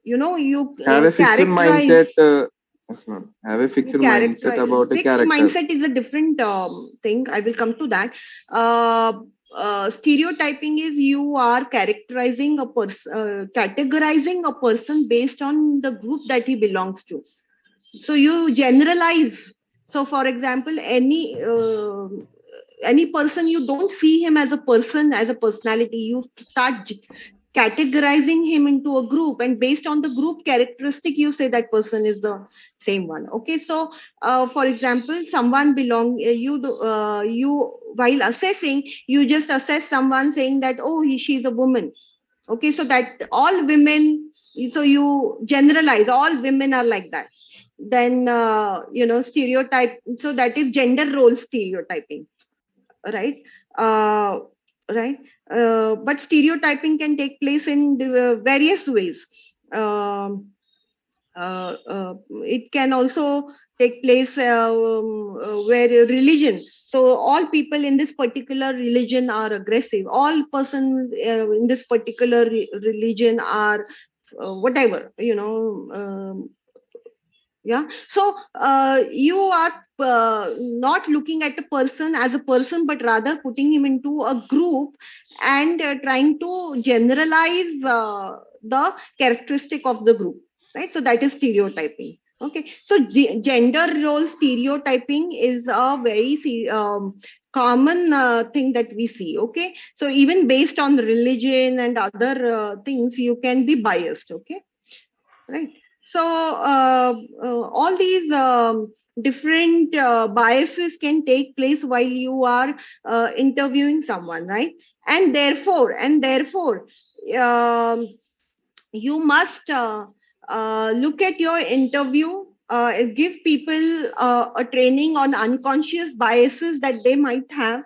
you Have a fixed mindset. characterize. Yes, ma'am. Have a fixed mindset about a Fixed character. mindset is a different thing. I will come to that. uh, Stereotyping is you are characterizing a person, categorizing a person based on the group that he belongs to. So you generalize. So for example, any person, you don't see him as a person, as a personality. You start categorizing him into a group, and based on the group characteristic you say that person is the same one. Okay, so for example, someone you while assessing, you just assess someone saying that, oh, she's a woman. Okay, so that all women, so you generalize all women are like that. Then stereotype, so that is gender role stereotyping, right? uh, right. But stereotyping can take place in various ways. It can also take place where religion, so all people in this particular religion are aggressive, all persons in this particular religion are whatever, yeah. So you are not looking at a person as a person, but rather putting him into a group and trying to generalize the characteristic of the group, right? So that is stereotyping. Okay, so gender role stereotyping is a very common thing that we see. Okay, so even based on religion and other things, you can be biased. Okay, right. So all these different biases can take place while you are interviewing someone, right? And therefore um, you must look at your interview, give people a training on unconscious biases that they might have.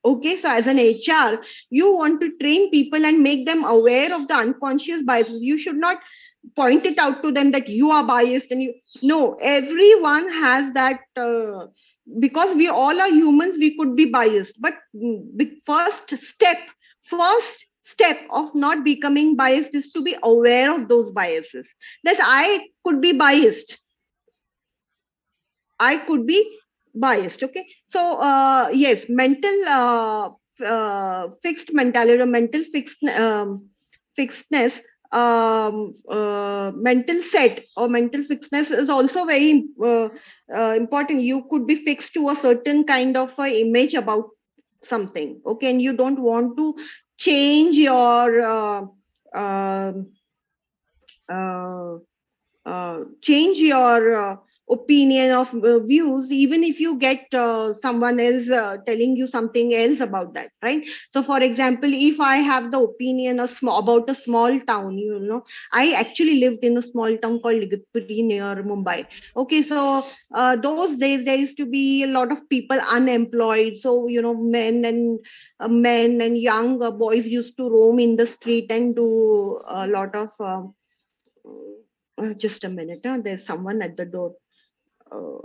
Okay, so as an HR, you want to train people and make them aware of the unconscious biases. You should not point it out to them that you are biased, and you no, everyone has that. Because we all are humans, we could be biased, but the first step of not becoming biased is to be aware of those biases. Thus, I could be biased. Okay, so yes, mental fixed mentality or mental fixedness, mental set or mental fixedness is also very important. You could be fixed to a certain kind of image about something. Okay, and you don't want to change your um uh, change your opinion of views, even if you get someone else telling you something else about that, right? So for example, if I have the opinion about a small town, I actually lived in a small town called Igatpuri near Mumbai. Okay, so those days there used to be a lot of people unemployed, so men and young boys used to roam in the street and do a lot of just a minute. There's someone at the door. Uh,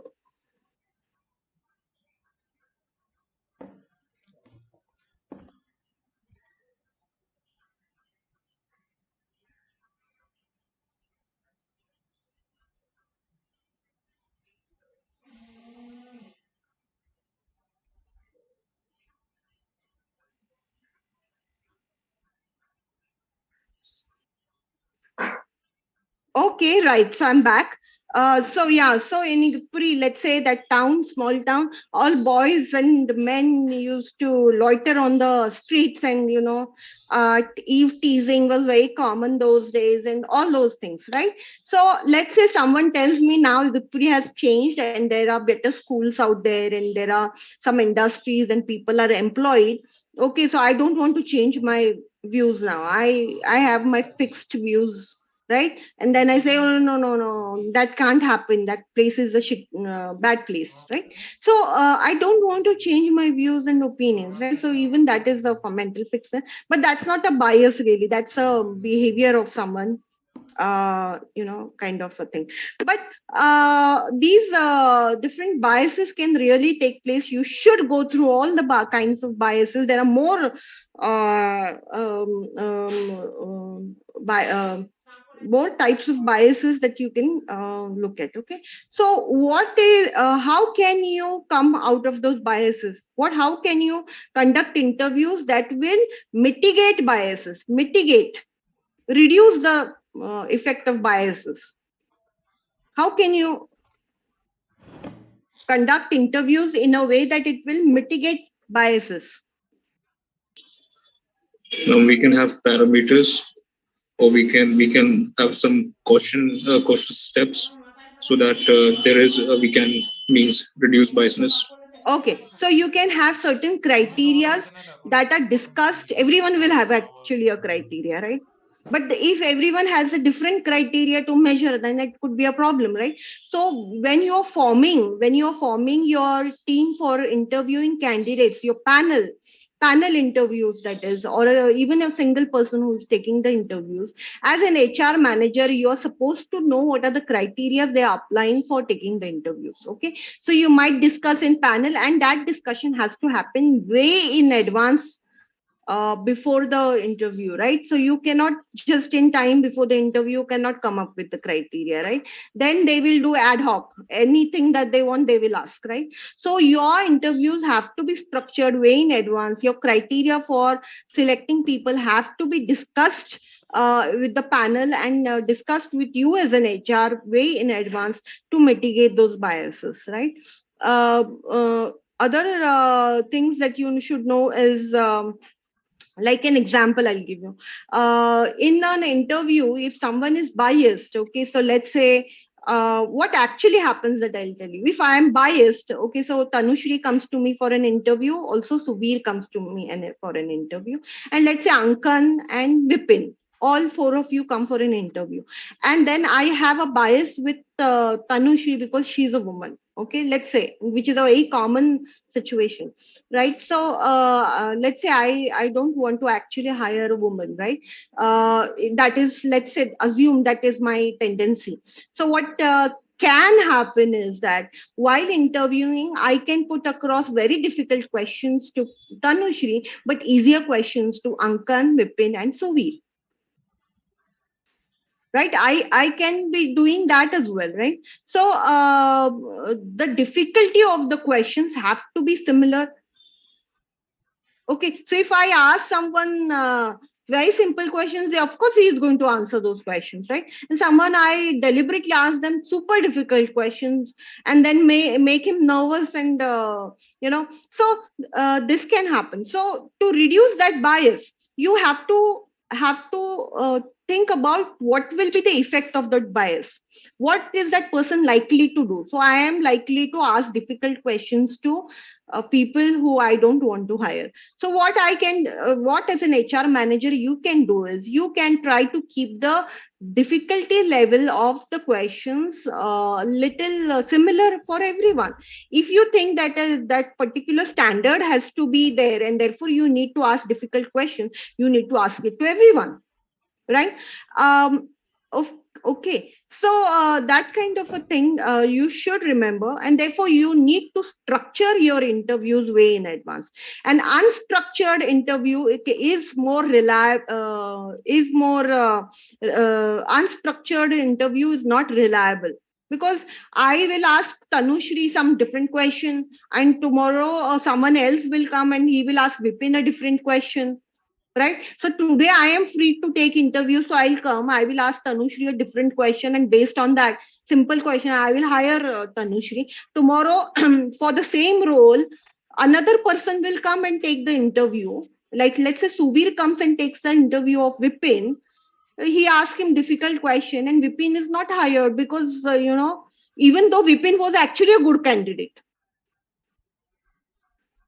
okay, right. So I'm back. So yeah, so in Igpuri, let's say that town, small town, all boys and men used to loiter on the streets, and eve teasing was very common those days, and all those things, right? So let's say someone tells me now Igpuri has changed and there are better schools out there and there are some industries and people are employed. Okay, so I don't want to change my views now. I have my fixed views, right? And then I say, oh, no, no, no, that can't happen, that place is a bad place, right? So I don't want to change my views and opinions, right? So even that is a mental fixation, but that's not a bias really, that's a behavior of someone, kind of a thing. But these different biases can really take place. You should go through all the kinds of biases. There are more uh, um, um, by more types of biases that you can look at. Okay, so what is how can you come out of those biases? How can you conduct interviews that will mitigate biases, reduce the effect of biases? How can you conduct interviews in a way that it will mitigate biases? We can have parameters, or we can have some caution steps, so that we can reduce biasness. Okay, so you can have certain criteria that are discussed. Everyone will have actually a criteria, right? But if everyone has a different criteria to measure, then it could be a problem, right? So when you're forming your team for interviewing candidates, your panel interviews, that is, or even a single person who's taking the interviews, as an HR manager, you are supposed to know what are the criteria they are applying for taking the interviews. Okay, so you might discuss in panel, and that discussion has to happen way in advance, before the interview, right? So you cannot just in time before the interview cannot come up with the criteria, right? Then they will do ad hoc, anything that they want they will ask, right? So your interviews have to be structured way in advance. Your criteria for selecting people have to be discussed with the panel, and discussed with you as an HR way in advance to mitigate those biases, right? Other things that you should know is, like an example I'll give you. In an interview, if someone is biased, okay, so let's say, what actually happens, that I'll tell you. If I am biased, okay, so Tanushri comes to me for an interview, also Suvir comes to me for an interview, and let's say Ankan and Vipin, all four of you come for an interview, and then I have a bias with Tanushri because she's a woman, okay, let's say, which is a very common situation, right? So let's say I don't want to actually hire a woman, right? That is, let's say, assume that is my tendency. So what can happen is that while interviewing, I can put across very difficult questions to Tanushri, but easier questions to Ankan, Vipin, and Suvir. Right, I can be doing that as well, right? So the difficulty of the questions have to be similar. Okay, so if I ask someone very simple questions, of course he is going to answer those questions, right? And someone I deliberately ask them super difficult questions, and then make him nervous, and so this can happen. So to reduce that bias, you have to think about what will be the effect of that bias. What is that person likely to do? So I am likely to ask difficult questions to people who I don't want to hire. So what as an HR manager you can do is, you can try to keep the difficulty level of the questions little similar for everyone. If you think that that particular standard has to be there, and therefore you need to ask difficult questions, you need to ask it to everyone, right? Okay, so that kind of a thing you should remember, and therefore you need to structure your interviews way in advance. An unstructured interview, it is more reliable, unstructured interview is not reliable, because I will ask Tanushri some different question, and tomorrow someone else will come and he will ask Vipin a different question, right? So today I am free to take interviews, so I'll come, I will ask Tanushri a different question, and based on that simple question I will hire Tanushri. Tomorrow for the same role, another person will come and take the interview, like let's say Suvir comes and takes the interview of Vipin. He asked him difficult question, and Vipin is not hired because even though Vipin was actually a good candidate.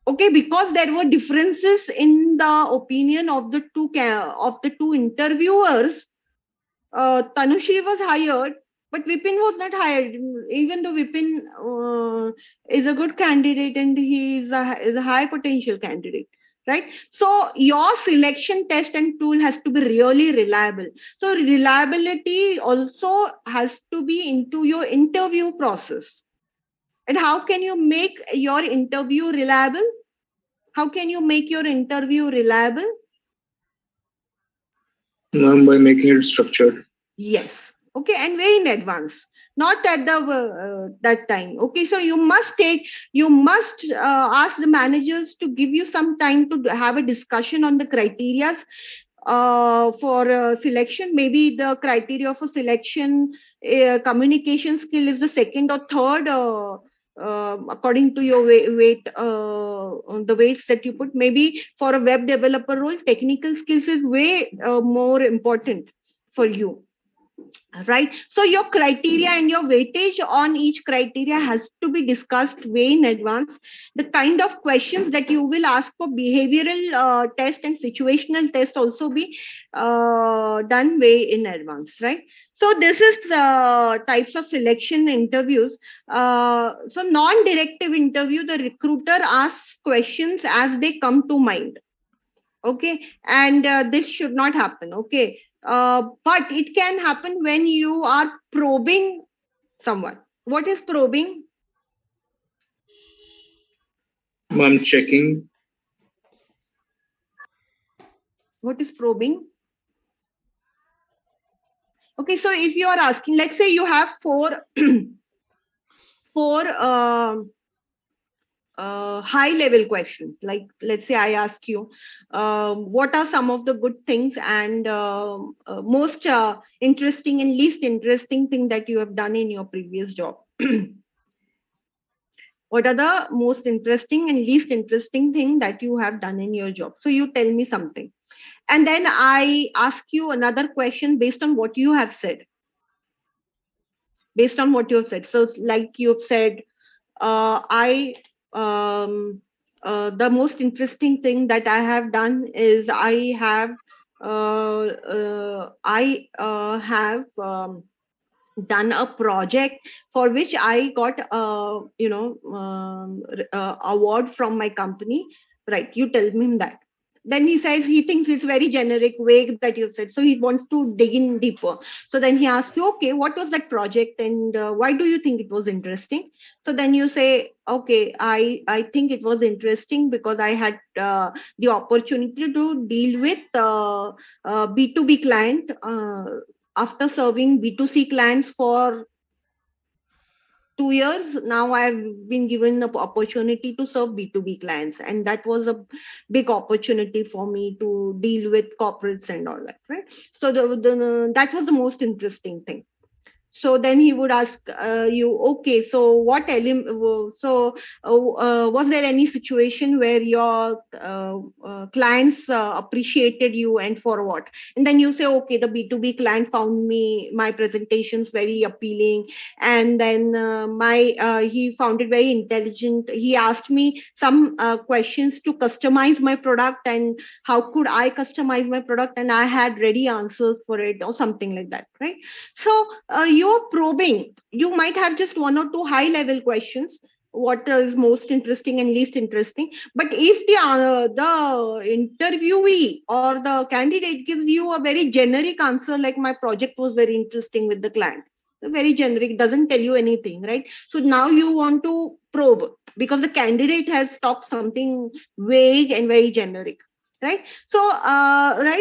Okay, because there were differences in the opinion of the two interviewers. Tanushri was hired, but Vipin was not hired, even though Vipin is a good candidate and he is a high potential candidate, right? So your selection test and tool has to be really reliable. So reliability also has to be into your interview process. And how can you make your interview reliable? How can you make your interview reliable? By making it structured. Yes. Okay. And way in advance, not at the that time. Okay. So you must ask the managers to give you some time to have a discussion on the criteria for selection. Maybe the criteria for selection, communication skill is the second or third, according to your weight, the weights that you put. Maybe for a web developer role, technical skills is way more important for you. Right. So your criteria and your weightage on each criteria has to be discussed way in advance. The kind of questions that you will ask for behavioral test and situational test also be done way in advance. Right. So this is types of selection interviews. So non-directive interview, the recruiter asks questions as they come to mind. Okay. And this should not happen. Okay. But it can happen when you are probing someone. What is probing? I'm checking. What is probing? Okay, so if you are asking, let's say you have four high level questions. Like, let's say I ask you, what are some of the good things and most interesting and least interesting thing that you have done in your previous job? What are the most interesting and least interesting thing that you have done in your job? So you tell me something. And then I ask you another question based on what you have said. Based on what you have said. So like you've said, the most interesting thing that I have done is I have done a project for which I got award from my company. Right, you tell him that. Then he says he thinks it's very generic, vague that you've said. So he wants to dig in deeper. So then he asks you, okay, what was that project and why do you think it was interesting? So then you say, okay, I think it was interesting because I had the opportunity to deal with B2B client after serving B2C clients for 2 years. Now I've been given the opportunity to serve B2B clients. And that was a big opportunity for me to deal with corporates and all that, right? So that was the most interesting thing. So then he would ask you, okay, so what was there any situation where your clients appreciated you and for what? And then you say, okay, the B2B client found my presentations very appealing. And then he found it very intelligent. He asked me some questions to customize my product and how could I customize my product? And I had ready answers for it or something like that, right? So you're probing. You might have just one or two high level questions. What is most interesting and least interesting? But if the interviewee or the candidate gives you a very generic answer, like my project was very interesting with the client, very generic, doesn't tell you anything, right? So now you want to probe because the candidate has talked something vague and very generic. Right. So,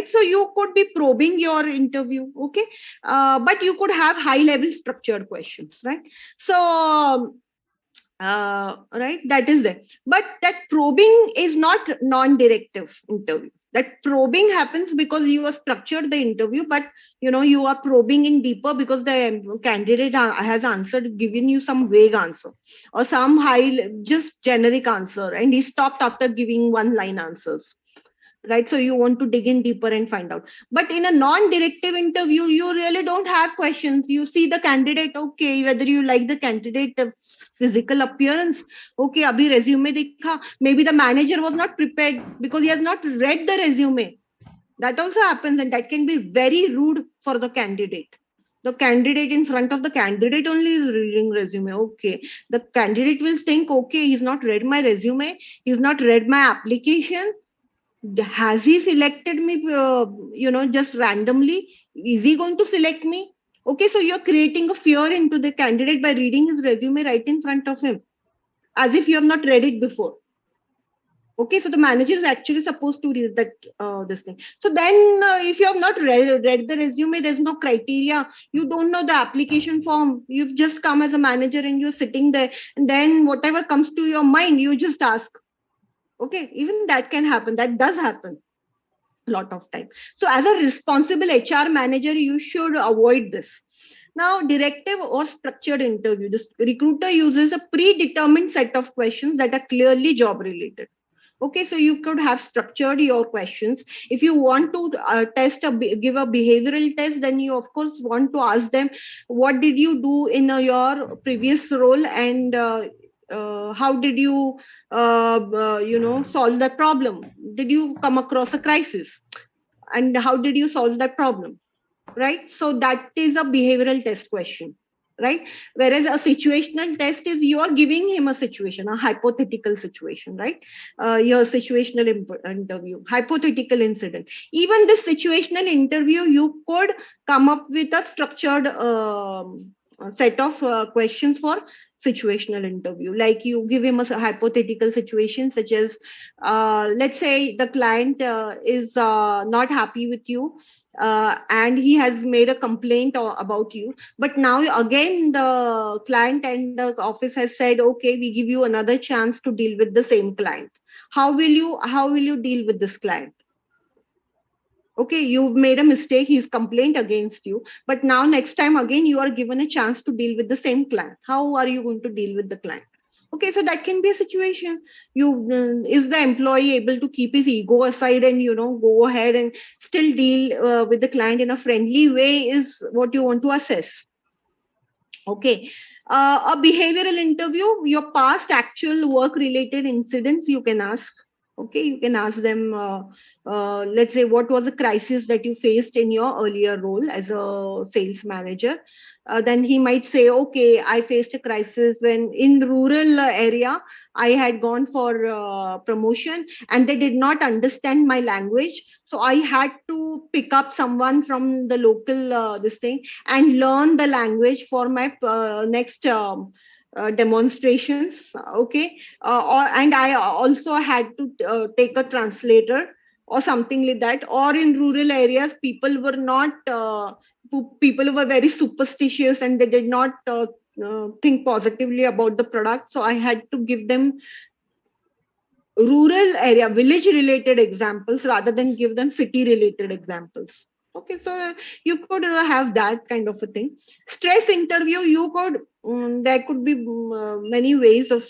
so you could be probing your interview. Okay. But you could have high level structured questions. Right. So, right. That is there. But that probing is not non-directive interview. That probing happens because you have structured the interview, but you are probing in deeper because the candidate has answered, given you some vague answer or some just generic answer, and he stopped after giving one line answers. Right. So you want to dig in deeper and find out. But in a non-directive interview, you really don't have questions. You see the candidate, okay, whether you like the candidate, the physical appearance. Okay, abhi resume dekha. Maybe the manager was not prepared because he has not read the resume. That also happens, and that can be very rude for the candidate. The candidate in front of the candidate only is reading resume. Okay. The candidate will think, okay, he's not read my resume. He's not read my application. Has he selected me just randomly? Is he going to select me? Okay, so you're creating a fear into the candidate by reading his resume right in front of him as if you have not read it before. Okay, so the manager is actually supposed to read that this thing. So then, if you have not read the resume, there's no criteria. You don't know the application form. You've just come as a manager and you're sitting there, and then whatever comes to your mind, you just ask. Okay, even that can happen. That does happen a lot of time. So, as a responsible HR manager, you should avoid this. Now, directive or structured interview. This recruiter uses a predetermined set of questions that are clearly job related. Okay, so you could have structured your questions. If you want to give a behavioral test, then you of course want to ask them, what did you do in your previous role, and how did you solve that problem? Did you come across a crisis, and how did you solve that problem? Right, so that is a behavioral test question, right? Whereas a situational test is you are giving him a situation, a hypothetical situation, right? Your situational interview, hypothetical incident. Even this situational interview, you could come up with a structured set of questions for situational interview. Like you give him a hypothetical situation, such as let's say the client is not happy with you, and he has made a complaint about you, but now again the client and the office has said, okay, we give you another chance to deal with the same client. How will you deal with this client? Okay, you've made a mistake, he's complained against you, but now next time again you are given a chance to deal with the same client. How are you going to deal with the client? Okay, so that can be a situation. Is the employee able to keep his ego aside and go ahead and still deal with the client in a friendly way, is what you want to assess. Okay, a behavioral interview, your past actual work related incidents you can ask. Okay, you can ask them, let's say, what was the crisis that you faced in your earlier role as a sales manager? Then he might say, okay, I faced a crisis when in rural area I had gone for promotion and they did not understand my language, so I had to pick up someone from the local this thing and learn the language for my next demonstrations. Okay, and I also had to take a translator or something like that. Or in rural areas, people were not people were very superstitious and they did not think positively about the product, so I had to give them rural area, village related examples rather than give them city related examples. Okay, so you could have that kind of a thing. Stress interview, you could there could be many ways of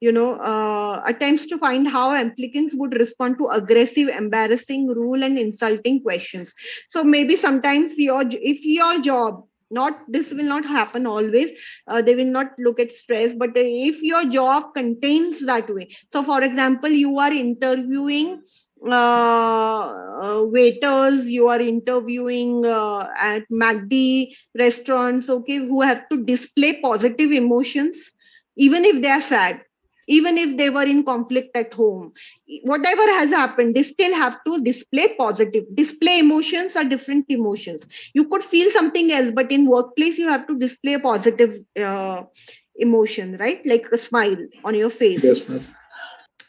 attempts to find how applicants would respond to aggressive, embarrassing, rude and insulting questions. So maybe sometimes if your job, not this will not happen always, they will not look at stress, but if your job contains that way. So for example, you are interviewing waiters, you are interviewing at MACD restaurants, okay, who have to display positive emotions even if they are sad, even if they were in conflict at home, whatever has happened, they still have to display emotions are different emotions. You could feel something else, but in workplace you have to display a positive emotion, right? Like a smile on your face. Yes, ma'am.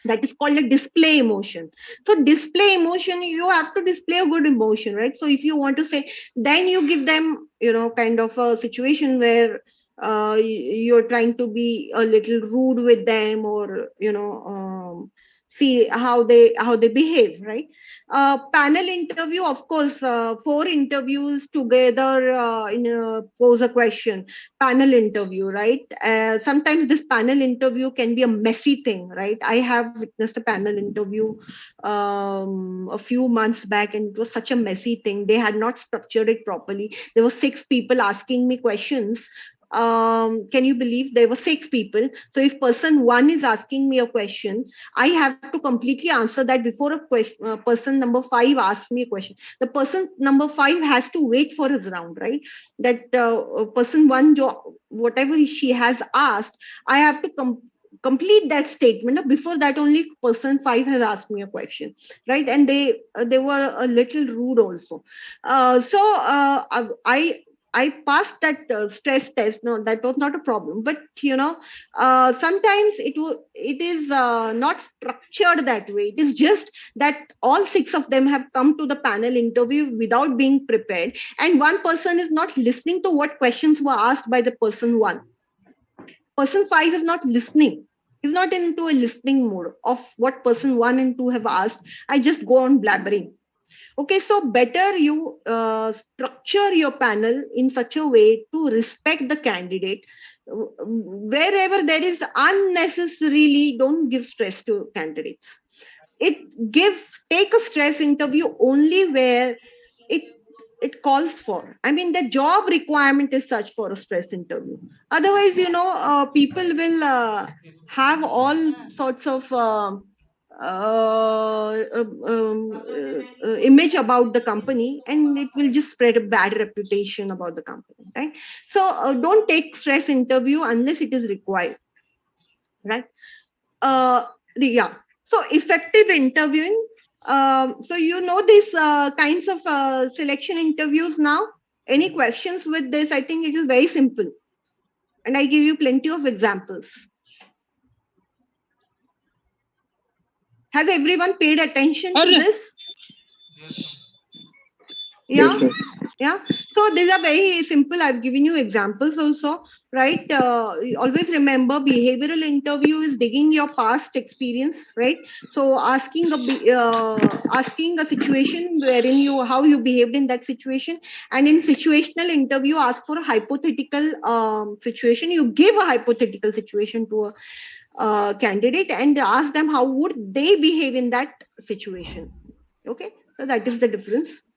That is called a display emotion. So display emotion, you have to display a good emotion, right? So if you want to say, then you give them kind of a situation where you're trying to be a little rude with them, or see how they behave, right? Panel interview, of course, 4 interviews together pose a question. Panel interview, right? Sometimes this panel interview can be a messy thing, right? I have witnessed a panel interview a few months back, and it was such a messy thing. They had not structured it properly. There were 6 people asking me questions. Can you believe there were 6 people? So if person 1 is asking me a question, I have to completely answer that before person number 5 asks me a question. The person number 5 has to wait for his round, right? That person 1, whatever she has asked, I have to complete that statement. Before that, only person 5 has asked me a question, right? And they were a little rude also. I I passed that stress test. No, that was not a problem. But sometimes it is not structured that way. It is just that all 6 of them have come to the panel interview without being prepared, and one person is not listening to what questions were asked by the person 1. Person 5 is not listening. He's not into a listening mode of what person 1 and 2 have asked. I just go on blabbering. Okay, so better you structure your panel in such a way to respect the candidate. Wherever there is unnecessarily, don't give stress to candidates. Take a stress interview only where it calls for. I mean, the job requirement is such for a stress interview. Otherwise, people will have all sorts of image about the company, and it will just spread a bad reputation about the company, right? So don't take stress interview unless it is required, right? So effective interviewing. So these kinds of selection interviews now. Any questions with this? I think it is very simple, and I give you plenty of examples. Has everyone paid attention to this? Yes, yeah. So these are very simple. I've given you examples also, right? Always remember, behavioral interview is digging your past experience, right? So asking a situation wherein how you behaved in that situation, and in situational interview, ask for a hypothetical situation. You give a hypothetical situation to a candidate and ask them how would they behave in that situation. Okay, so that is the difference.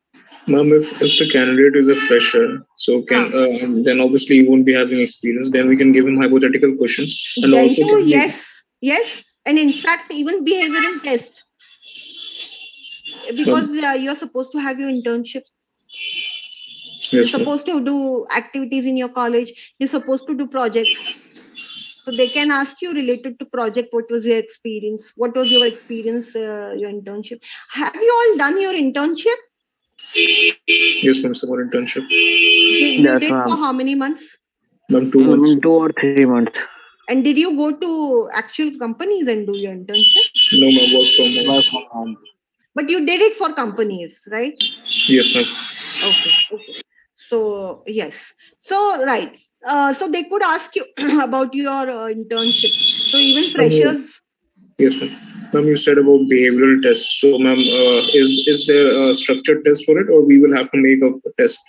Ma'am, if the candidate is a fresher, so then obviously he won't be having experience. Then we can give him hypothetical questions, and then also yes, and in fact even behavioral test, because you're supposed to have your internship. You're supposed to do activities in your college. You're supposed to do projects. So they can ask you related to project, what was your experience? What was your experience, your internship? Have you all done your internship? Yes, ma'am, summer internship. You did for how many months? Ma'am, 2 months. 2 or 3 months. And did you go to actual companies and do your internship? No, ma'am, work from home. But you did it for companies, right? Yes, ma'am. Okay. So, yes. So, right. So they could ask you about your internship. So even freshers. Yes, ma'am. Ma'am, you said about behavioral tests. So, ma'am, is there a structured test for it, or we will have to make a test?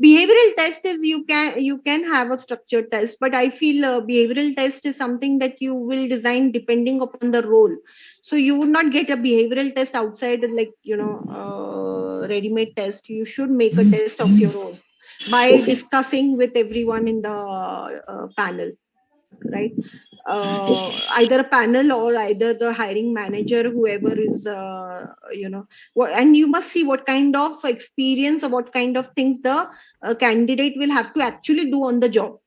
Behavioral test is you can have a structured test, but I feel behavioral test is something that you will design depending upon the role. So you would not get a behavioral test outside, like ready-made test. You should make a test of your own by discussing with everyone in the panel, right? Either a panel or either the hiring manager, whoever is, and you must see what kind of experience or what kind of things the candidate will have to actually do on the job.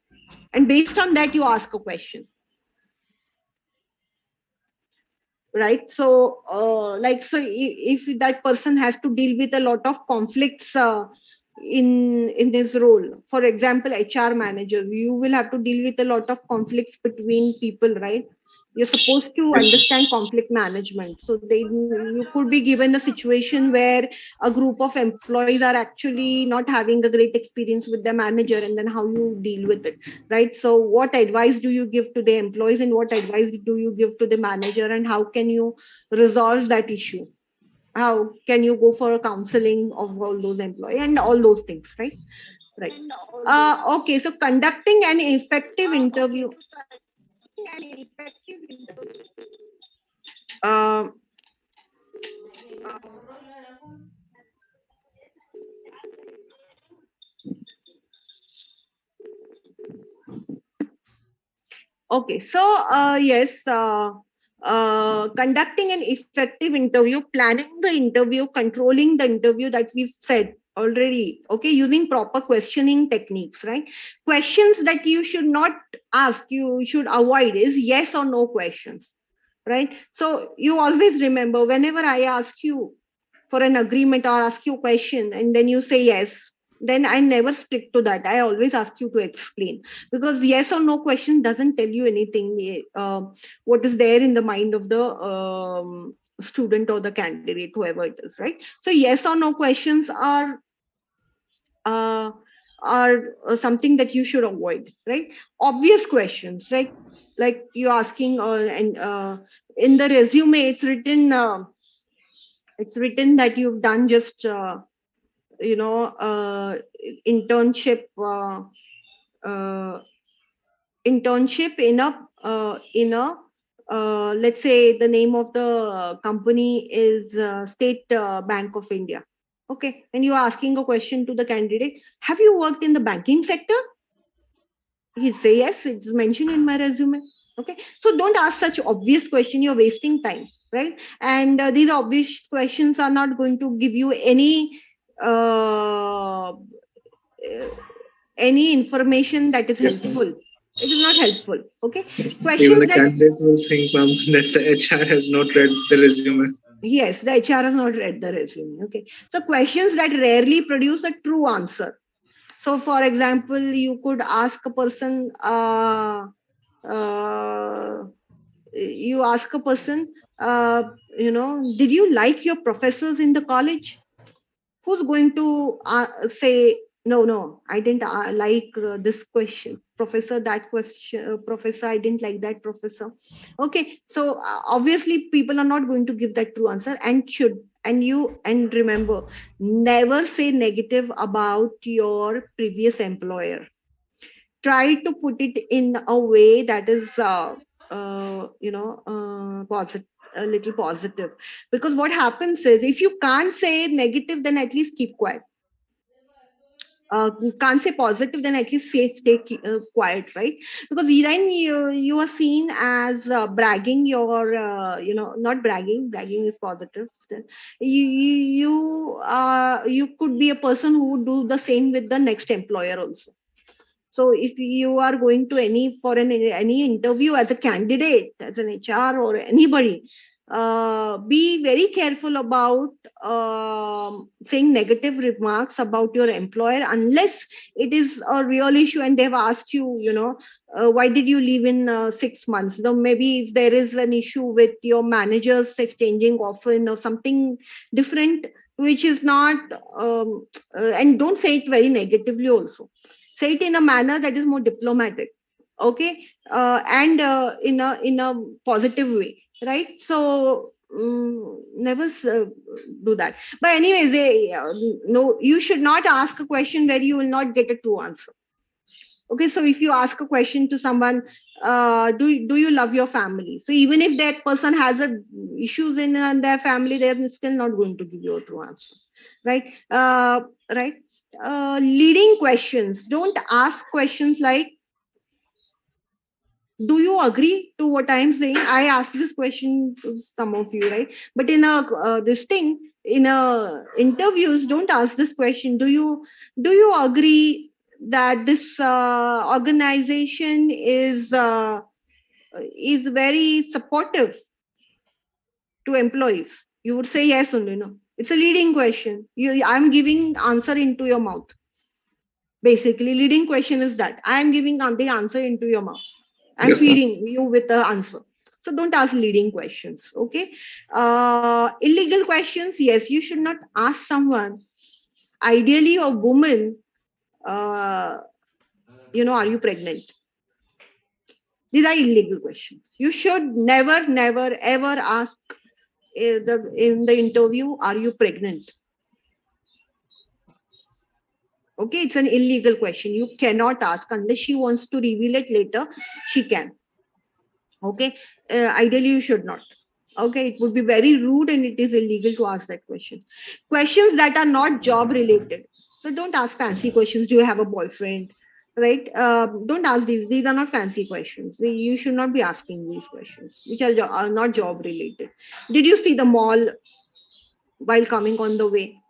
And based on that, you ask a question. Right? So, if that person has to deal with a lot of conflicts in this role, for example, HR manager, you will have to deal with a lot of conflicts between people, right? You're supposed to understand conflict management. So you could be given a situation where a group of employees are actually not having a great experience with the manager, and then how you deal with it, right? So what advice do you give to the employees, and what advice do you give to the manager, and how can you resolve that issue? How can you go for a counseling of all those employees and all those things, right? Right. Okay, so conducting an effective interview. Okay, so yes, conducting an effective interview, planning the interview, controlling the interview that we've said already, okay, using proper questioning techniques, right? Questions that you should not ask, you should avoid is yes or no questions, right? So you always remember, whenever I ask you for an agreement or ask you a question and then you say yes, then I never stick to that. I always ask you to explain, because yes or no question doesn't tell you anything. What is there in the mind of the student or the candidate, whoever it is, right? So yes or no questions are something that you should avoid, right? Obvious questions, like you're asking, and in the resume it's written that you've done just internship uh, internship in a let's say the name of the company is State Bank of India. Okay, and you're asking a question to the candidate, have you worked in the banking sector? He'd say yes, it's mentioned in my resume. Okay, so don't ask such obvious question, you're wasting time, right? And these obvious questions are not going to give you uh, any information that is Yes, helpful. It is not helpful. Okay, even questions the that candidate will think, ma'am, that the HR has not read the resume. yes, the HR has not read the resume. Okay, so questions that rarely produce a true answer. So for example, you could ask a person you ask a person, did you like your professors in the college? Who's going to say, no, I didn't like this question, professor, that question, professor, I didn't like that professor. Okay, so obviously people are not going to give that true answer, and remember, never say negative about your previous employer. Try to put it in a way that is positive, a little positive, because what happens is, if you can't say negative, then at least keep quiet. Can't say positive, then at least stay quiet, right? Because then you are seen as bragging your not bragging is positive. Then you could be a person who would do the same with the next employer also. So if you are going to any interview as a candidate, as an HR or anybody, be very careful about saying negative remarks about your employer, unless it is a real issue and they've asked you, why did you leave in 6 months? Though maybe if there is an issue with your managers exchanging often or something different, which is not, and don't say it very negatively also. Say it in a manner that is more diplomatic, okay, and in a positive way, right? So never do that. But anyways, no, you should not ask a question where you will not get a true answer. Okay, so if you ask a question to someone, do you love your family? So even if that person has issues in their family, they're still not going to give you a true answer, right? Right. Leading questions. Don't ask questions like, do you agree to what I'm saying? I asked this question to some of you, right? But in interviews, don't ask this question. Do you agree that this organization is very supportive to employees? You would say yes only, no. It's a leading question. I'm giving answer into your mouth. Basically, leading question is that I am giving the answer into your mouth. I'm feeding you with the answer. So don't ask leading questions. Okay. Illegal questions. Yes, you should not ask someone, ideally a woman, are you pregnant? These are illegal questions. You should never, ever ask in the interview, are you pregnant? Okay, it's an illegal question. You cannot ask unless she wants to reveal it later. She can. Okay, ideally you should not. Okay, it would be very rude and it is illegal to ask that question. Questions that are not job related. So don't ask fancy questions. Do you have a boyfriend? Right? Don't ask these. These are not fancy questions. You should not be asking these questions, which are not job related. Did you see the mall while coming on the way?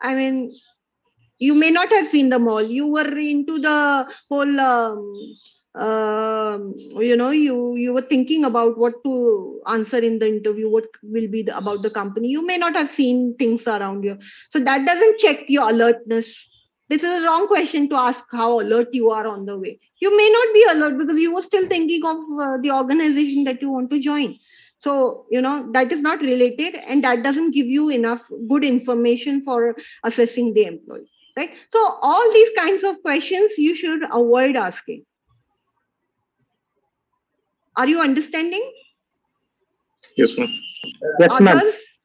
I mean, you may not have seen the mall. You were into the whole you were thinking about what to answer in the interview, what will be about the company. You may not have seen things around you, so that doesn't check your alertness. This is a wrong question to ask how alert you are on the way. You may not be alert because you were still thinking of the organization that you want to join. So, that is not related, and that doesn't give you enough good information for assessing the employee, right? So all these kinds of questions you should avoid asking. Are you understanding? Yes, ma'am. Yes, ma'am. Others,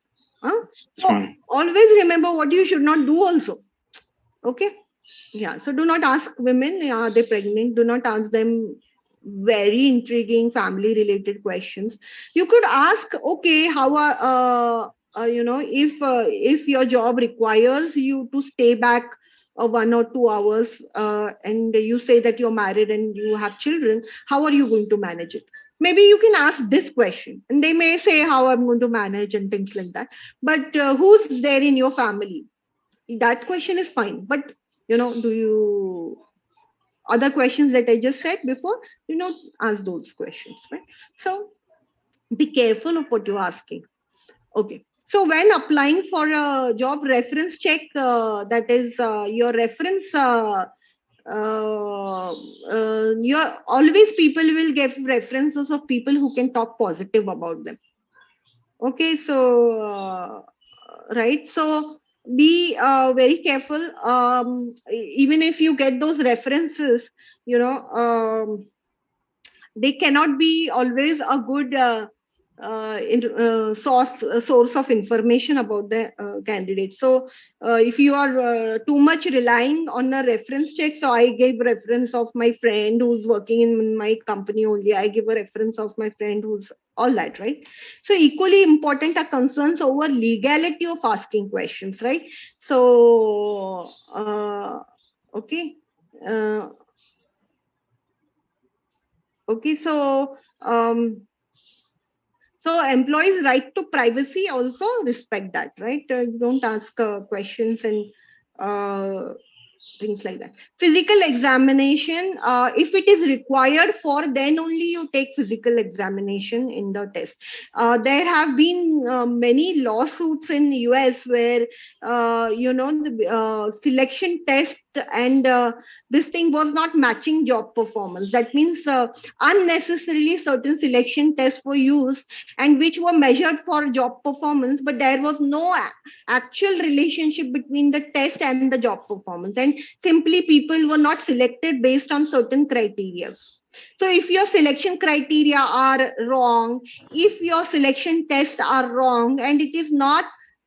so always remember what you should not do also. Okay. Yeah. So do not ask women, are they pregnant? Do not ask them very intriguing family related questions. You could ask, okay, how are, if your job requires you to stay back 1 or 2 hours, and you say that you're married and you have children, how are you going to manage it? Maybe you can ask this question, and they may say how I'm going to manage and things like that. But who's there in your family? That question is fine. But do you other questions that I just said before, ask those questions, right? So be careful of what you're asking. Okay. So when applying for a job, reference check, that is your reference, always people will give references of people who can talk positive about them. Okay. So, right. So be very careful. Even if you get those references, they cannot be always a good source of information about the candidate. So if you are too much relying on a reference check, so I gave reference of my friend who's working in my company only, I give a reference of my friend who's all that, right? So equally important are concerns over legality of asking questions, right? So okay. Okay, so employees' right to privacy also respect that, right? Don't ask questions and things like that. Physical examination, if it is required for, then only you take physical examination in the test. There have been many lawsuits in the US where, the selection test and this thing was not matching job performance. That means unnecessarily certain selection tests were used and which were measured for job performance, but there was no actual relationship between the test and the job performance, and simply people were not selected based on certain criteria. So if your selection criteria are wrong, if your selection tests are wrong, and it is not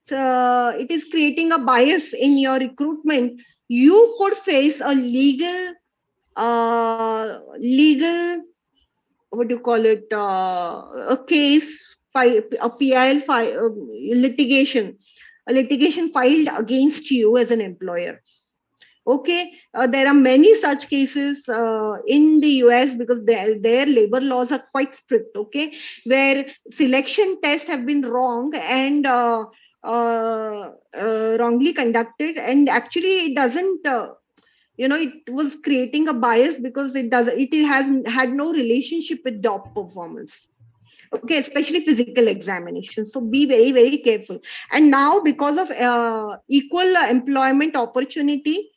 it is creating a bias in your recruitment, you could face a legal what do you call it, a case, a PIL litigation filed against you as an employer. Okay, there are many such cases in the US because their labor laws are quite strict, okay, where selection tests have been wrong and wrongly conducted, and actually it doesn't it was creating a bias because it has had no relationship with job performance. Okay, especially physical examination. So be very, very careful. And now because of equal employment opportunity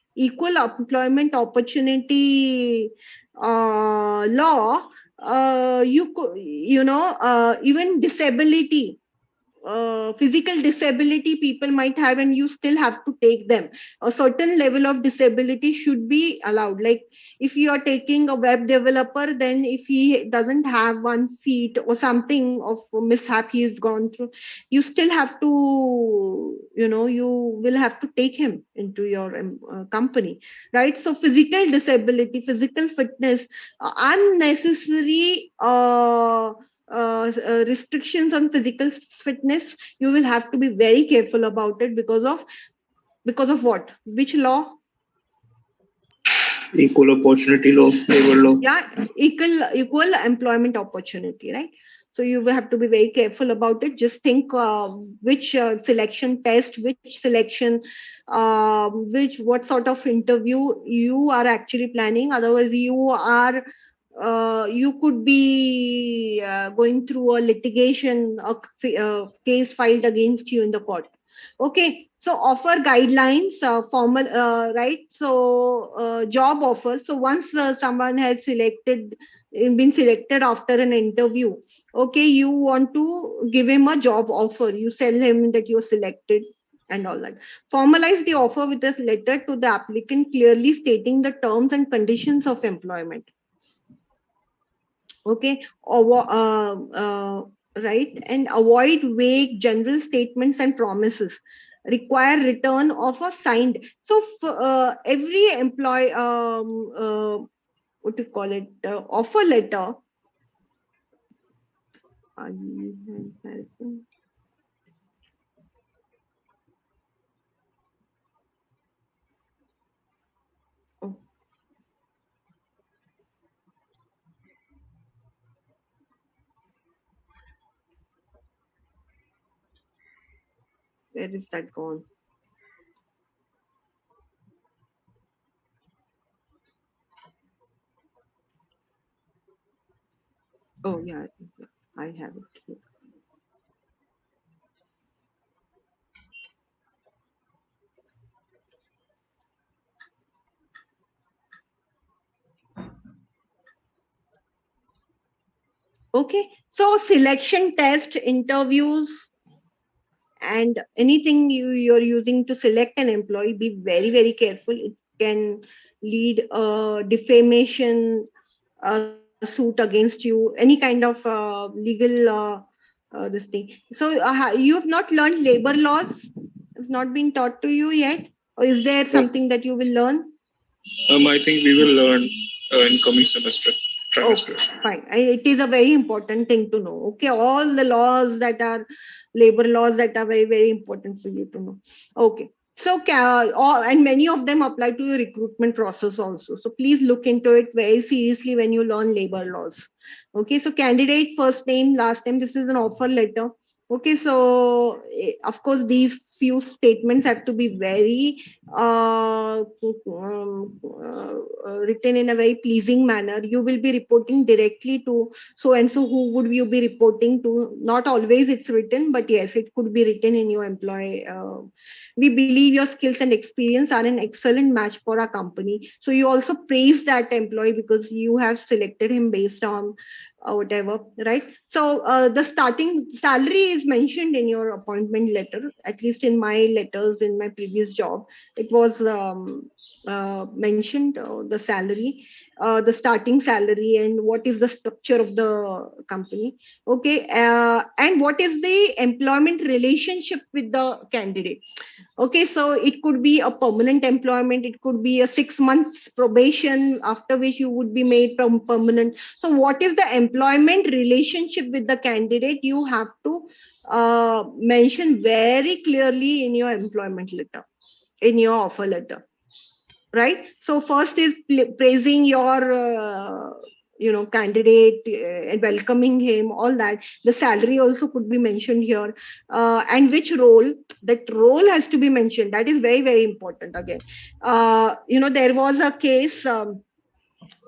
law, even disability, physical disability people might have, and you still have to take them. A certain level of disability should be allowed. Like if you are taking a web developer, then if he doesn't have 1 feet or something of mishap he has gone through, you still have to, you will have to take him into your company, right? So physical disability, physical fitness, unnecessary restrictions on physical fitness, you will have to be very careful about it because of what? Which law? Equal opportunity law, labor law. Yeah, equal employment opportunity, right? So you will have to be very careful about it. Just think which selection test, which selection, what sort of interview you are actually planning. Otherwise, you could be going through a litigation, a case filed against you in the court. Okay, so offer guidelines, formal, right? So job offer. So once someone has been selected after an interview, okay, you want to give him a job offer. You tell him that you're selected and all that. Formalize the offer with a letter to the applicant clearly stating the terms and conditions of employment. Okay, right, and avoid vague general statements and promises. Require return of a signed. So every employee, what to call it, offer letter. Oh. Where is that gone? Oh yeah, I have it here. Okay, so selection test, interviews, and anything you're using to select an employee, be very, very careful. It can lead a defamation suit against you, any kind of legal this thing. So you've not learned labor laws? It's not been taught to you yet? Or is there something that you will learn? I think we will learn in coming semester. Okay, fine. It is a very important thing to know. Okay, all the laws that are labor laws that are very, very important for you to know. Okay. So, and many of them apply to your recruitment process also. So please look into it very seriously when you learn labor laws. Okay, so candidate first name, last name, this is an offer letter. Okay, so of course, these few statements have to be very written in a very pleasing manner. You will be reporting directly to so and so. Who would you be reporting to? Not always it's written, but yes, it could be written in your employee. We believe your skills and experience are an excellent match for our company. So you also praise that employee because you have selected him based on whatever, right? So the starting salary is mentioned in your appointment letter. At least in my letters in my previous job, it was mentioned the salary, the starting salary, and what is the structure of the company. Okay, and what is the employment relationship with the candidate. Okay, so it could be a permanent employment, it could be a 6 months probation after which you would be made permanent. So what is the employment relationship with the candidate? You have to mention very clearly in your employment letter, in your offer letter, right? So first is praising your candidate and welcoming him, all that. The salary also could be mentioned here, and which role. That role has to be mentioned. That is very, very important. Again, there was a case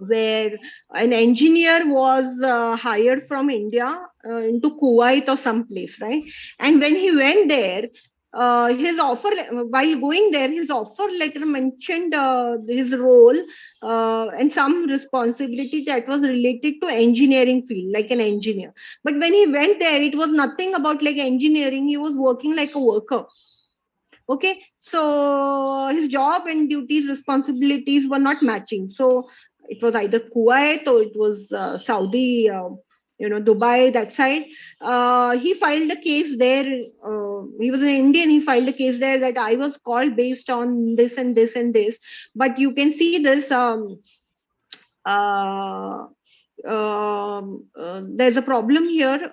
where an engineer was hired from India into Kuwait or someplace, right? And when he went there, his offer, while going there, his offer letter mentioned his role and some responsibility that was related to engineering field, like an engineer. But when he went there, it was nothing about like engineering. He was working like a worker. Okay, so his job and duties, responsibilities were not matching. So it was either Kuwait or it was Saudi, Dubai, that side. He filed a case there. He was an Indian. He filed a case there that I was called based on this and this and this. But you can see this. There's a problem here.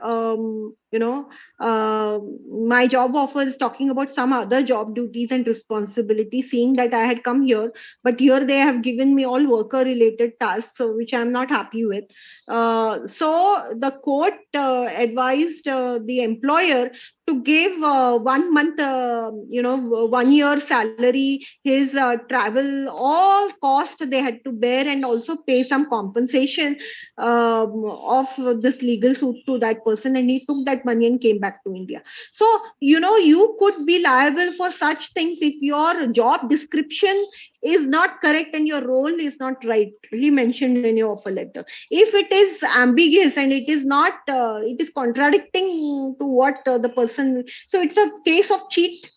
My job offer is talking about some other job duties and responsibilities, seeing that I had come here, but here they have given me all worker related tasks, so which I'm not happy with. So the court advised the employer to give 1 month, 1 year salary, his travel, all cost they had to bear, and also pay some compensation of this legal suit to that person. And he took that that money and came back to India. So, you could be liable for such things if your job description is not correct and your role is not rightly mentioned in your offer letter. If it is ambiguous and it is not, it is contradicting to what the person, so it's a case of cheat.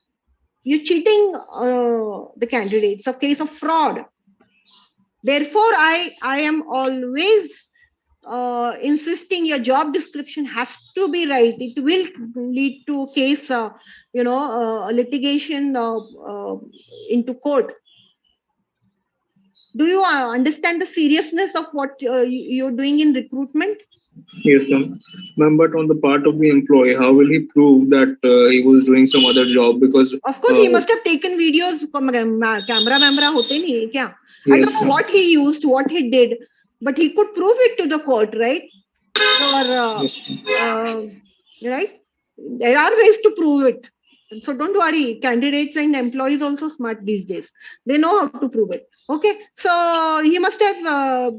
You're cheating the candidate. It's a case of fraud. Therefore, I am always insisting your job description has to be right. It will lead to case, litigation into court. Do you understand the seriousness of what you're doing in recruitment? Yes, ma'am. Ma'am, but on the part of the employee, how will he prove that he was doing some other job? Because of course, he must have taken videos. Camera hote nahi kya? Yes, I don't know what he used, what he did, but he could prove it to the court, right? Or, right? There are ways to prove it. So don't worry, candidates and employees also smart these days. They know how to prove it. Okay, so he must have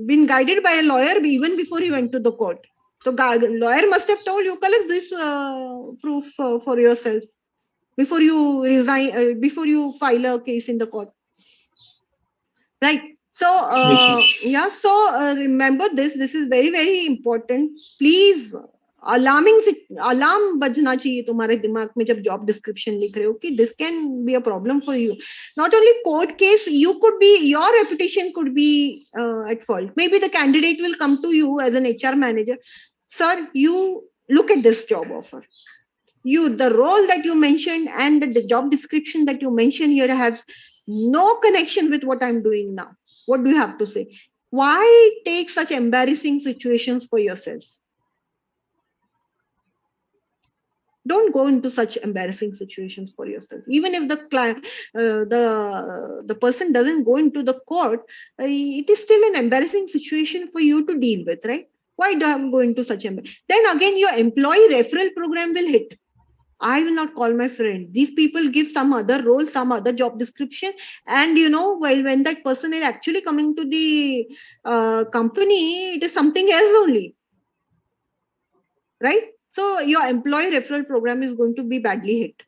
been guided by a lawyer even before he went to the court. So lawyer must have told you, collect this proof for yourself before you resign, before you file a case in the court. Right. So, So remember this. This is very, very important. Please, alarm बजना चाहिए तुम्हारे दिमाग में जब job description लिख रहे हो कि this can be a problem for you. Not only court case, your reputation could be at fault. Maybe the candidate will come to you as an HR manager. Sir, you look at this job offer. The role that you mentioned and the job description that you mentioned here has no connection with what I'm doing now. What do you have to say? Why take such embarrassing situations for yourself? Don't go into such embarrassing situations for yourself. Even if the client, the person doesn't go into the court, it is still an embarrassing situation for you to deal with, right? Why do I go into such embarrassing? Then again, your employee referral program will hit. I will not call my friend. These people give some other role, some other job description. And, when that person is actually coming to the company, it is something else only. Right? So your employee referral program is going to be badly hit.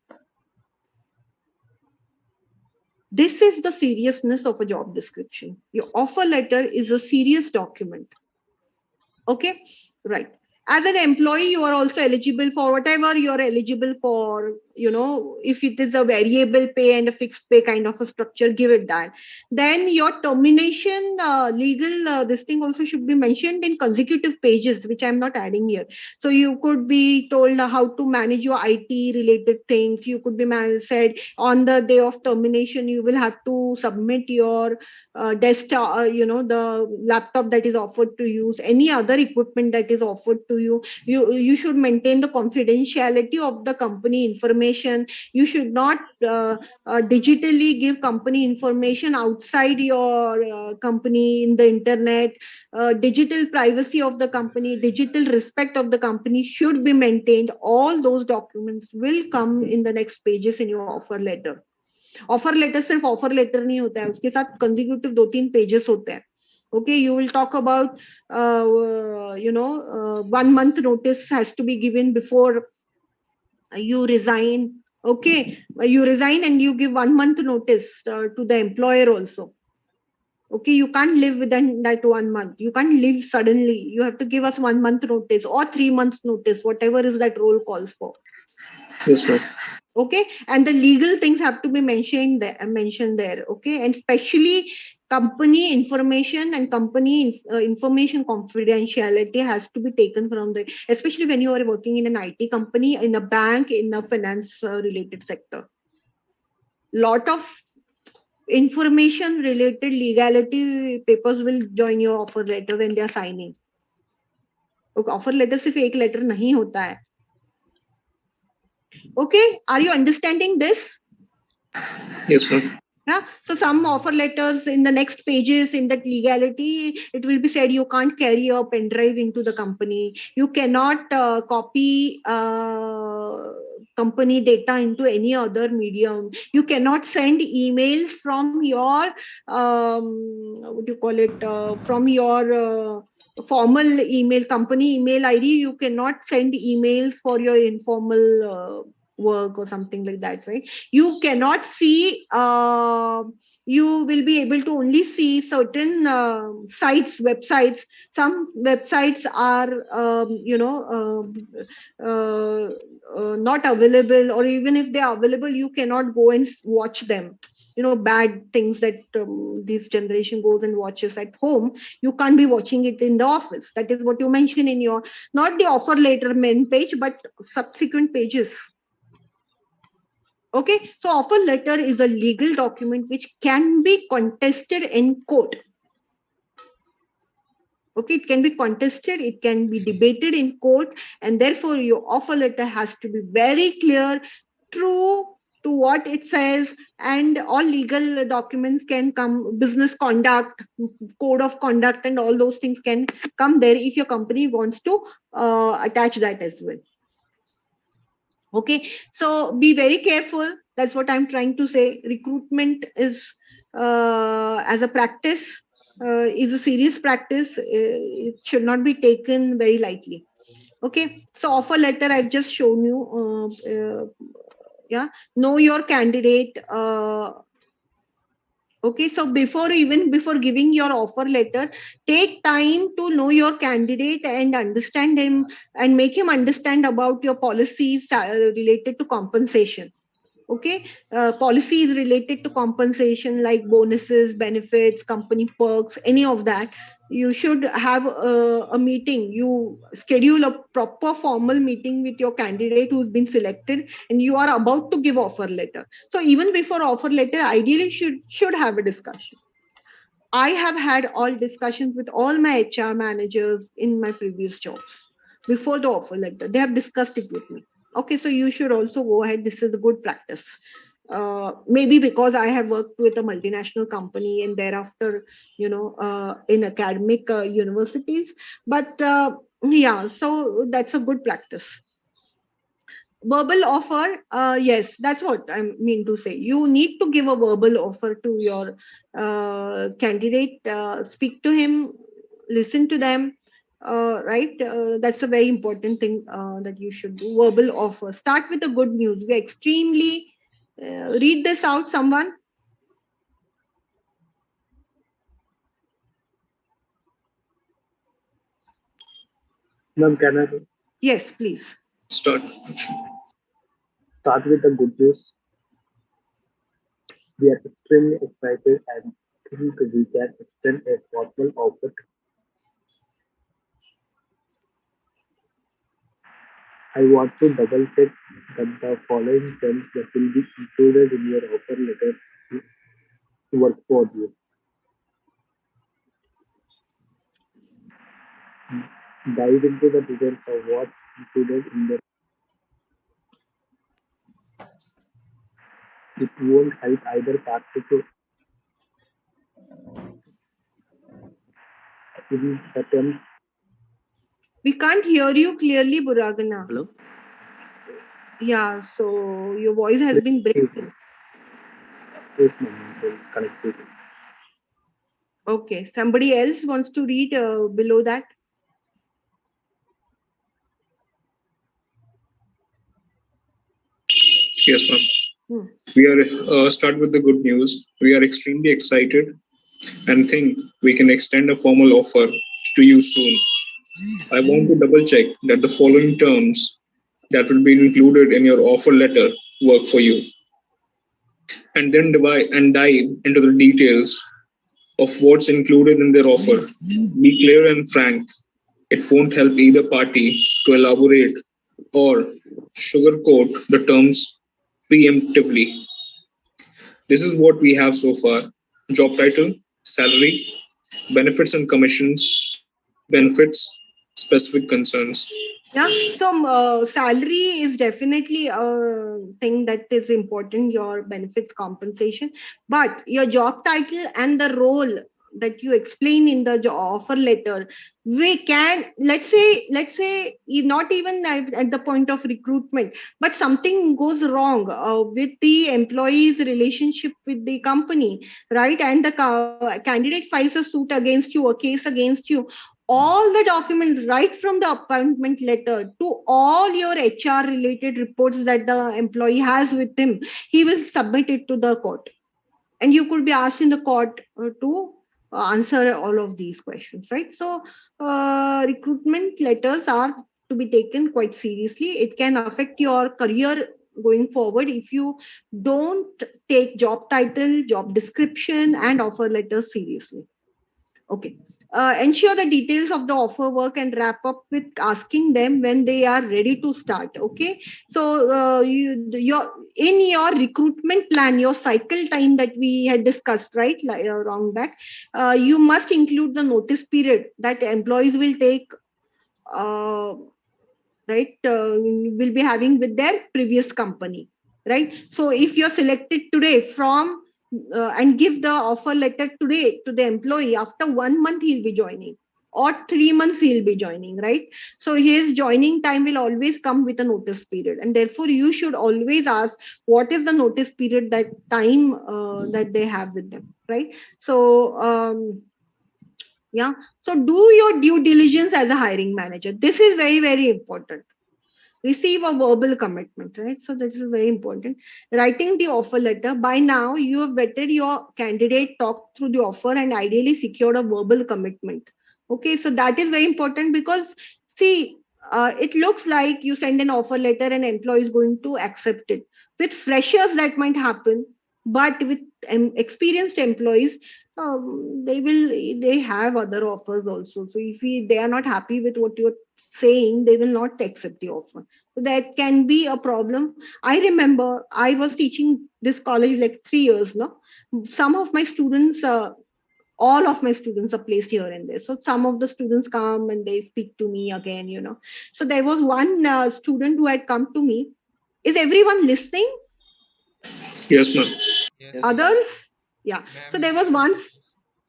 This is the seriousness of a job description. Your offer letter is a serious document. Okay? Right. As an employee, you are also eligible for whatever you're eligible for, if it is a variable pay and a fixed pay kind of a structure, give it that. Then your termination, legal, this thing also should be mentioned in consecutive pages, which I'm not adding here. So you could be told how to manage your IT related things. You could be said on the day of termination, you will have to submit your desktop, the laptop that is offered to use, any other equipment that is offered to you. You should maintain the confidentiality of the company information. You should not digitally give company information outside your company in the internet. Digital privacy of the company, digital respect of the company should be maintained. All those documents will come in the next pages in your offer letter. Offer letter सिर्फ offer letter नहीं होता है, उसके साथ consecutive 2-3 pages होते हैं. Okay, you will talk about 1 month notice has to be given before you resign. Okay, you resign and you give 1 month notice to the employer also. Okay, you can't live within that 1 month. You can't leave suddenly. You have to give us 1 month notice or 3 months notice, whatever is that role calls for. Yes, ma'am. Okay, and the legal things have to be mentioned there. Okay, and especially company information and company information confidentiality has to be taken from the, especially when you are working in an IT company, in a bank, in a finance related sector. Lot of information related legality papers will join your offer letter when they are signing. Okay, offer letter सिर्फ एक letter नहीं होता है. Okay, are you understanding this? Yes, ma'am. Yeah. So some offer letters in the next pages in that legality, it will be said you can't carry a pen drive into the company. You cannot copy company data into any other medium. You cannot send emails from your, from your formal email, company email ID. You cannot send emails for your informal work or something like that, right? You cannot see, you will be able to only see certain sites, websites. Some websites are, not available, or even if they are available, you cannot go and watch them. Bad things that this generation goes and watches at home, you can't be watching it in the office. That is what you mention in your, not the offer letter main page, but subsequent pages. Okay, so offer letter is a legal document which can be contested in court. Okay, it can be contested, it can be debated in court, and therefore your offer letter has to be very clear, true to what it says, and all legal documents can come, business conduct, code of conduct, and all those things can come there if your company wants to attach that as well. Okay, so be very careful. That's what I'm trying to say. Recruitment is, as a practice, is a serious practice. It should not be taken very lightly. Okay, so offer letter I've just shown you. Yeah, know your candidate. Okay, so before giving your offer letter, take time to know your candidate and understand him, and make him understand about your policies related to compensation. Okay, policies related to compensation like bonuses, benefits, company perks, any of that. You should have a meeting. You schedule a proper formal meeting with your candidate who's been selected, and you are about to give offer letter. So even before offer letter, ideally should have a discussion. I have had all discussions with all my HR managers in my previous jobs before the offer letter. They have discussed it with me. Okay, so you should also go ahead. This is a good practice. Maybe because I have worked with a multinational company and thereafter, in academic universities. But yeah, so that's a good practice. Verbal offer, yes, that's what I mean to say. You need to give a verbal offer to your candidate. Speak to him, listen to them. Right, that's a very important thing that you should do. Verbal offer. Start with the good news. We're extremely read this out, someone. Ma'am, can I? Yes, please. Start with the good news. We are extremely excited and think we can extend a formal offer. I want to double check that the following terms that will be included in your offer letter work for you. Dive into the details of what's included in the. It won't help either party to in the terms. We can't hear you clearly, Buragana. Hello? Yeah, so your voice has been breaking. Yes, ma'am. It is connected. Okay, somebody else wants to read below that? Yes, ma'am. We are start with the good news. We are extremely excited and think we can extend a formal offer to you soon. I want to double check that the following terms that will be included in your offer letter work for you. And then dive into the details of what's included in their offer. Be clear and frank. It won't help either party to elaborate or sugarcoat the terms preemptively. This is what we have so far: job title, salary, benefits and commissions, benefits, specific concerns. Yeah, so salary is definitely a thing that is important, your benefits, compensation, but your job title and the role that you explain in the offer letter, we can, let's say not even at the point of recruitment, but something goes wrong with the employee's relationship with the company, right? And the candidate files a suit against you, a case against you. all the documents right from the appointment letter to all your HR related reports that the employee has with him, he will submit it to the court. And you could be asked in the court to answer all of these questions, right? So recruitment letters are to be taken quite seriously. It can affect your career going forward if you don't take job title, job description, and offer letters seriously. Okay. Ensure the details of the offer work and wrap up with asking them when they are ready to start. Okay. So in your recruitment plan, your cycle time that we had discussed, right, wrong back, you must include the notice period that employees will take, will be having with their previous company, right? So if you're selected today from and give the offer letter today to the employee, after 1 month he'll be joining, or 3 months he'll be joining, right? So his joining time will always come with a notice period, and therefore you should always ask what is the notice period, that time that they have with them, right? So so do your due diligence as a hiring manager. This is very, very important. Receive a verbal commitment, right? So this is very important. Writing the offer letter. By now, you have vetted your candidate, talked through the offer, and ideally secured a verbal commitment. Okay, so that is very important because, see, it looks like you send an offer letter and employee is going to accept it. With freshers, that might happen, but with experienced employees, they have other offers also. So if they are not happy with what you're saying, they will not accept the offer. So that can be a problem. I remember I was teaching this college like 3 years now. Some of my students, all of my students are placed here and there. So some of the students come and they speak to me again, So there was one student who had come to me. Is everyone listening? Yes, ma'am. Yes, Others? Yeah. ma'am, So there was once.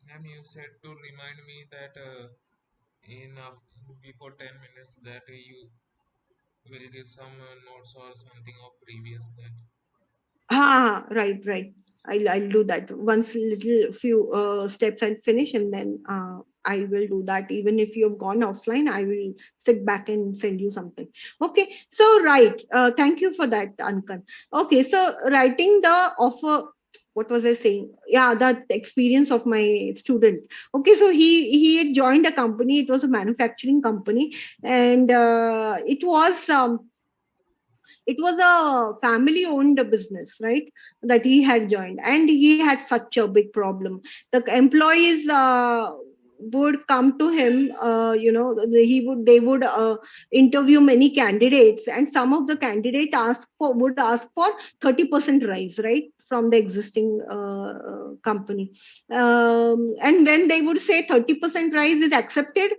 Ma'am, you said to remind me that before 10 minutes that you will give some notes or something of previous that. Right. I'll do that once. Little few steps I'll finish, and then I will do that. Even if you've gone offline, I will sit back and send you something. Okay. So right. Thank you for that, Ankan. Okay. So writing the offer. What was I saying? Yeah, that experience of my student. Okay, so he had joined a company. It was a manufacturing company, and it was a family owned business, right, that he had joined, and he had such a big problem. The employees would come to him, they would interview many candidates, and some of the candidates would ask for 30% rise, right, from the existing company. And when they would say 30% rise is accepted,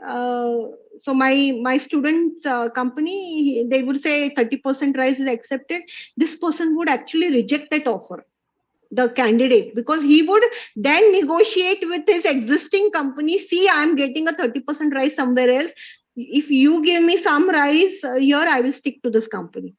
so my students company, they would say 30% rise is accepted. This person would actually reject that offer, the candidate, because he would then negotiate with his existing company. See, I'm getting a 30% rise somewhere else. If you give me some rise here, I will stick to this company.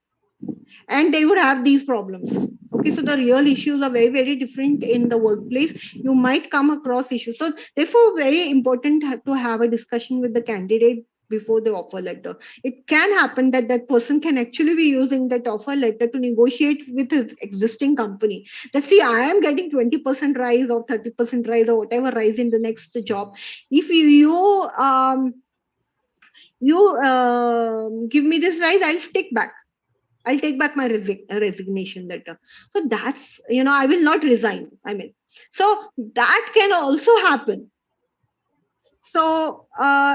And they would have these problems. Okay, so the real issues are very, very different in the workplace. You might come across issues. So therefore, very important to have a discussion with the candidate before the offer letter. It can happen that that person can actually be using that offer letter to negotiate with his existing company. That, see, I am getting 20% rise or 30% rise or whatever rise in the next job. If you give me this rise, I'll stick back. I'll take back my resignation letter. So that's, I will not resign. So that can also happen. So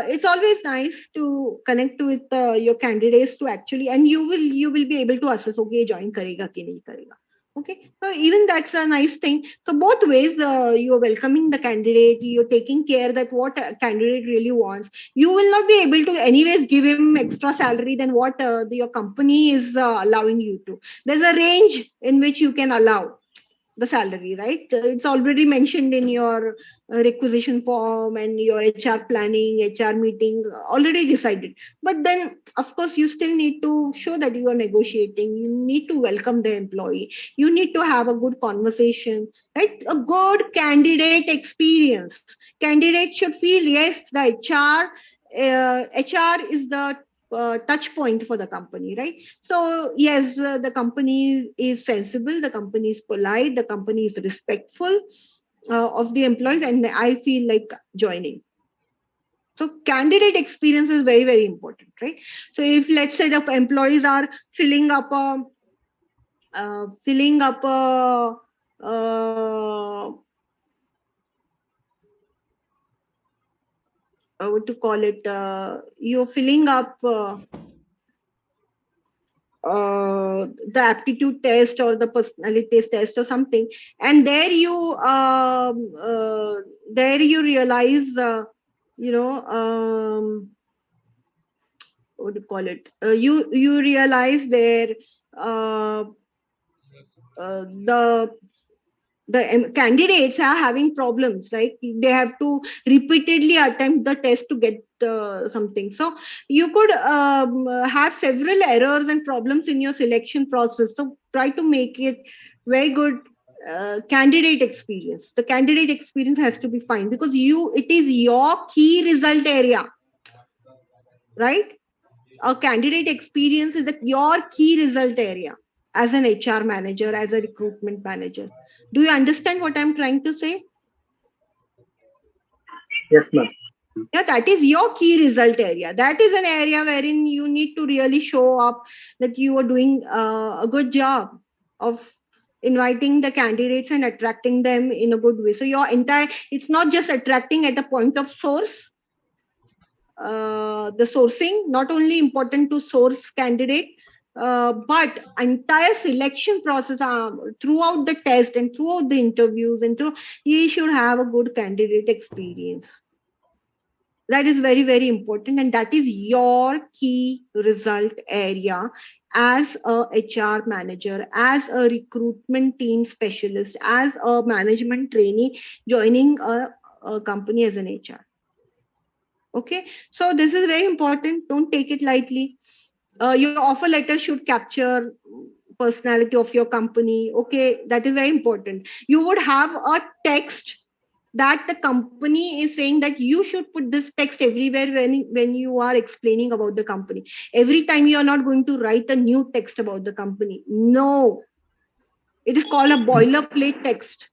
it's always nice to connect with your candidates to actually, and you will be able to assess, okay, join karega ki nahi karega. Okay, so even that's a nice thing. So both ways, you're welcoming the candidate, you're taking care that what a candidate really wants. You will not be able to anyways give him extra salary than what your company is allowing you to. There's a range in which you can allow. the salary, right? It's already mentioned in your requisition form and your HR planning, HR meeting, already decided. But then, of course, you still need to show that you are negotiating. You need to welcome the employee. You need to have a good conversation, right? A good candidate experience. Candidate should feel, yes, the HR is the touch point for the company, right? So yes, the company is sensible, the company is polite, the company is respectful of the employees, and I feel like joining. So candidate experience is very, very important, right? So if, let's say, the employees are filling up a what to call it, you're filling up the aptitude test or the personality test or something, and there you realize what to call it, you realize there uh, the candidates are having problems, right? They have to repeatedly attempt the test to get something. So you could have several errors and problems in your selection process. So try to make it very good candidate experience. The candidate experience has to be fine because it is your key result area, right? A candidate experience is your key result area as an HR manager, as a recruitment manager. Do you understand what I'm trying to say? Yes, ma'am. Yeah, that is your key result area. That is an area wherein you need to really show up that you are doing a good job of inviting the candidates and attracting them in a good way. So it's not just attracting at the point of source, the sourcing, not only important to source candidate, but entire selection process throughout the test and throughout the interviews you should have a good candidate experience. That is very, very important, and that is your key result area as a HR manager, as a recruitment team specialist, as a management trainee joining a company as an HR. Okay, so this is very important. Don't take it lightly. Your offer letter should capture personality of your company. Okay, that is very important. You would have a text that the company is saying that you should put this text everywhere when you are explaining about the company. Every time you are not going to write a new text about the company. No, it is called a boilerplate text.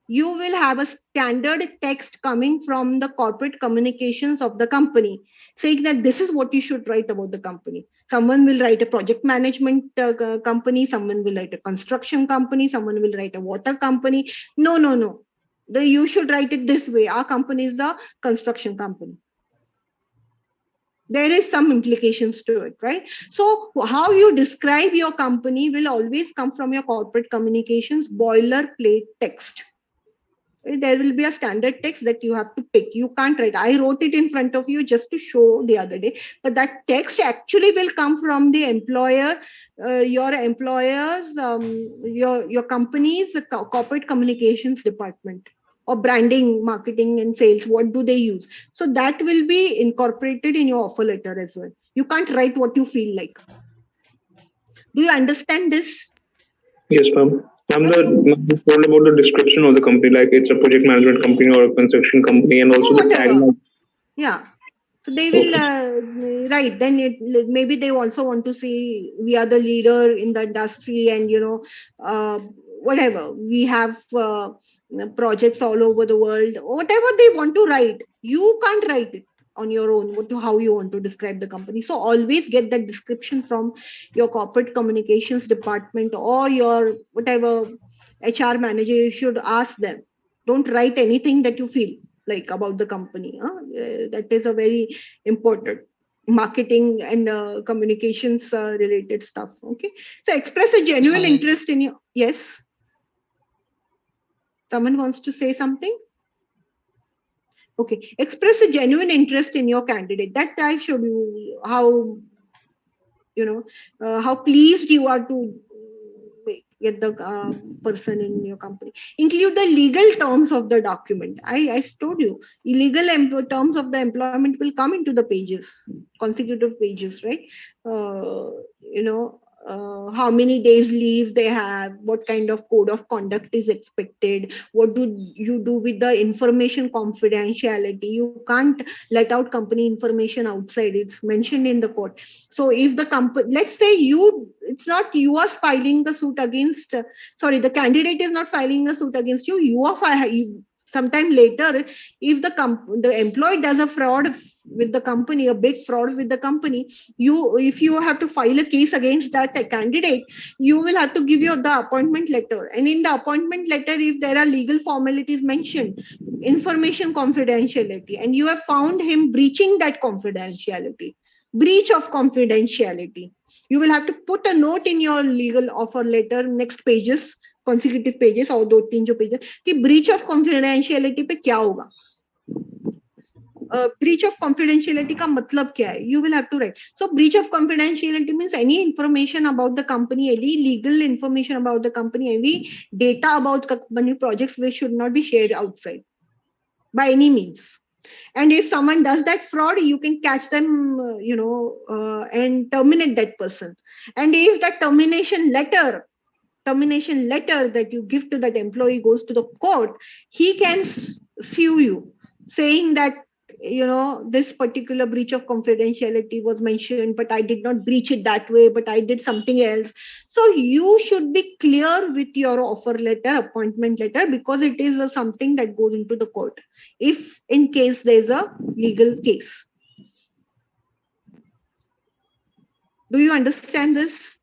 You will have a standard text coming from the corporate communications of the company saying that this is what you should write about the company. Someone will write a project management company, someone will write a construction company, someone will write a water company. No. You should write it this way. Our company is the construction company. There is some implications to it, right? So how you describe your company will always come from your corporate communications boilerplate text. There will be a standard text that you have to pick. You can't write. I wrote it in front of you just to show the other day, but that text actually will come from the employer, your employers, your company's corporate communications department or branding, marketing and sales. What do they use? So that will be incorporated in your offer letter as well. You can't write what you feel like. Do you understand this? Yes, ma'am. I'm told about the description of the company, like it's a project management company or a construction company, and also the tagline. Yeah. So they will, right, then maybe they also want to see we are the leader in the industry and, whatever. We have projects all over the world. Whatever they want to write, you can't write it on your own, how you want to describe the company. So always get that description from your corporate communications department or your whatever HR manager. You should ask them. Don't write anything that you feel like about the company. That is a very important marketing and communications related stuff. Okay, so express a genuine interest in you. Yes, someone wants to say something. Okay, express a genuine interest in your candidate. That I show you how pleased you are to get the person in your company. Include the legal terms of the document. I told you, illegal terms of the employment will come into the pages, consecutive pages, right? How many days leave they have, what kind of code of conduct is expected, what do you do with the information confidentiality. You can't let out company information outside, it's mentioned in the code. So if the company, let's say it's not you are filing the suit against, the candidate is not filing a suit against you, you are sometime later, if the employee does a fraud with the company, a big fraud with the company, if you have to file a case against that candidate, you will have to give you the appointment letter. And in the appointment letter, if there are legal formalities mentioned, information confidentiality, and you have found him breaching that confidentiality, breach of confidentiality, you will have to put a note in your legal offer letter, next pages, consecutive pages और 2-3 जो pages कि breach of confidentiality पे क्या होगा. Breach of confidentiality का मतलब क्या है? You will have to write. So breach of confidentiality means any information about the company, any legal information about the company, any data about company projects which should not be shared outside by any means. And if someone does that fraud, you can catch them, and terminate that person. And if that termination letter that you give to that employee goes to the court, he can sue you, saying that, this particular breach of confidentiality was mentioned, but I did not breach it that way, but I did something else. So you should be clear with your offer letter, appointment letter, because it is something that goes into the court if in case there's a legal case. Do you understand this?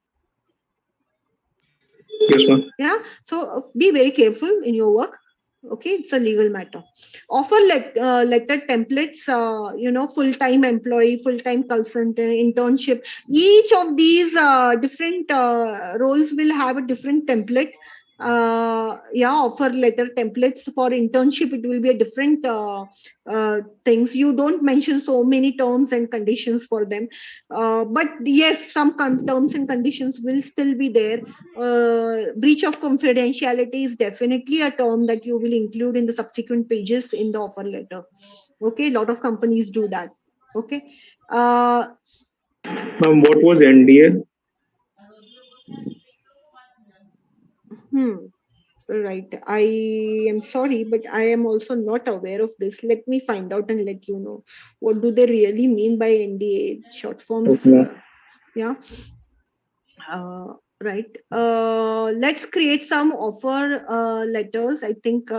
Yes, ma'am. Yeah. So be very careful in your work. Okay, it's a legal matter. Offer letter templates, full-time employee, full-time consultant, internship. Each of these different roles will have a different template. Offer letter templates. For internship, it will be a different things. You don't mention so many terms and conditions for them, but yes, some terms and conditions will still be there. Breach of confidentiality is definitely a term that you will include in the subsequent pages in the offer letter. Okay, a lot of companies do that. Okay. Ma'am, what was NDA? Right. I am sorry, but I am also not aware of this. Let me find out and let you know. What do they really mean by NDA? Short forms. Okay. Right. Let's create some offer letters. I think